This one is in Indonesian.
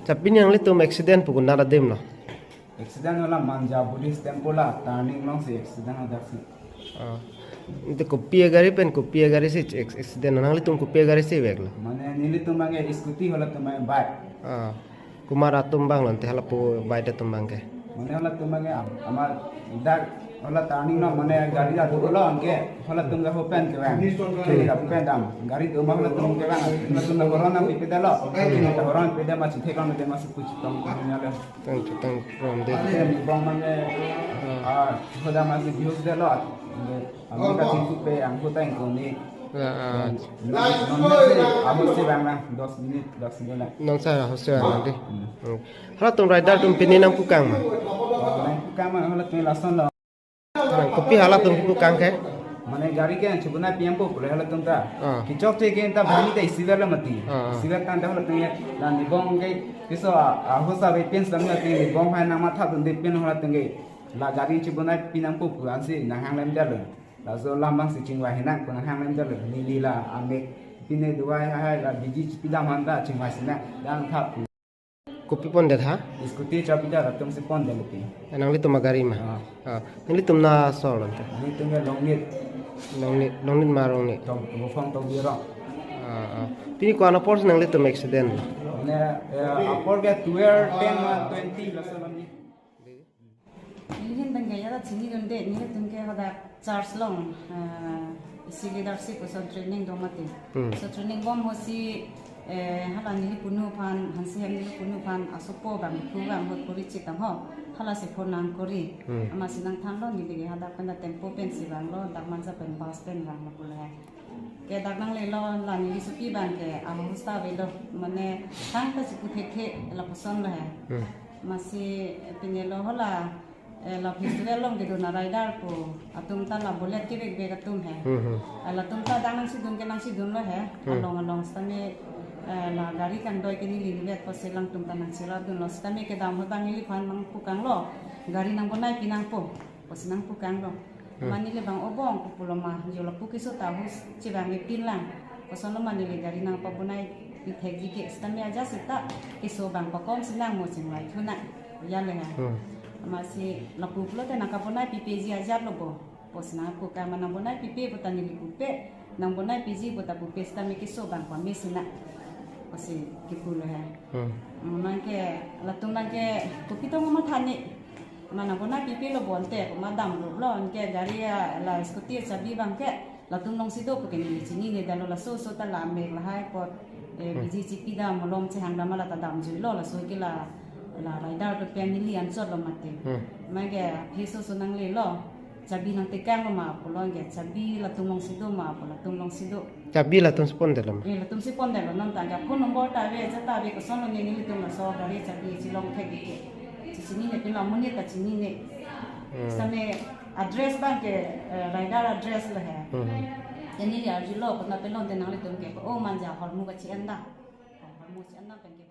Tapi yang itu accident pukul nara dem loh. Accident wala manja police tempo la turning long si accident ada si. Itu kopi gari sih accident nang itu kopi gari sih beg loh. Mane nili tumbang scooty wala tumbang bike. Kumara tumbang loh, hala pu bike tumbang ke. Mane wala tumbang amar idak wala turning no mane gari da dulu angke wala tumga hopen ke bang. Ke hopen dam. Gari tumbang wala tum ke bang. Wala tumga corona pipe dalo. Ini ta corona pipe masih thekam de masih puch tong nyale. Tang from de. Bang mane hoda masih bius dalo. Ang kasi pe ang hutang ko ni amo si bang na 10 minit 10 minit. Nang sa hostel nanti. Hala tum rider tum pininang pukang mah. Pukang mah hala tum lason lo. Kopi hala tum pukang ke. Mane gari ke chubuna piampo pule hala tum ta. Kichok te ke ta bhani te siver la mati. Siver kan ta hala tum la nibong ke kiso ahosa be pen sam na te nibong hai na matha tum de pen hala tum ke la gari chubuna pinampo pulan si na hang lem dal. La zo lambang si chingwa hinak kun hang lem dal ni lila ame pine duai hai la biji pila manda chingwa sina dang thap. Kopi pon det ha? Scooty chapida ratum se pon de leti. Nang itu magari mah. Nili tum na sol ante. Ni tum long nit marong ni. tong mo phong tong biro. Pini ko ana pors nang tum accident. Ne apor ga 10 20 la salam ni. Ini tengah ya dah sini kan deh, ini tengah ada charge long, isi leadership so training dong mati. So training bom hosi, hala ni punuh pan, hansi ni punuh pan, asopo bang, puang hot kori citang ho, hala si ponang kori, ama sinang thang lo ni deh, ada kena tempo pensi bang lo, dak mansa pen bus pen bang lo pulai. Ke dak nang le lo, la ni supi bang ke, amu sta velo, mana thang ta si puthe la person lah. Masih penyelo hala. La festival long gitu na rider ko atum ta la bolet ki beg beg atum hai ala tum ta danang si dun ke nang si dun lo hai along stame la gari kan doi ke ni li vet ko selang tum ta nang sira dun lo stame ke dam hotang li phan mang pukang lo gari nang bonai pinang po nang pukang lo mani le bang obong ko pulo ma jo la pukiso ta hus ci bang le pin lang ko sono mani le gari nang pa bonai pi thegi ke stame aja sita ke so bang pa kom sinang mo sing lai thuna ya le masih laku pula te nakapona PPG ajar lobo pos na aku ka manambona PP botani lipupe nambona PG bota pupe sta me kiso bang kwa mesina pasi kipulo ha manke latung nangke kupito mo thani manambona PP lo bonte madam lo anke garia la scooty sabi bang ke latung nong sido ko kini chini ne dalo la so ta la me la hai pot PG chipida molom che hangda mala ta dam ju lo la so ke la rider to penili an chot lo mate mage phiso sunang le lo chabi nang tekang lo ma polo ge chabi la tumong sido ma polo tumong sido Chabi la tum spon de lam. la tum si pon de lo nang ta ga phone number ta ve cha ta ve ko son lo ni ni tum la so ga re chabi chi long thek ge chi sini ne pin la moni ta chini ne same address ba ke rider address la hai yani ya ji lo ko na pe lon de nang le tum ke o man ja hor mu ga chi anda hor mu chi anda pen ke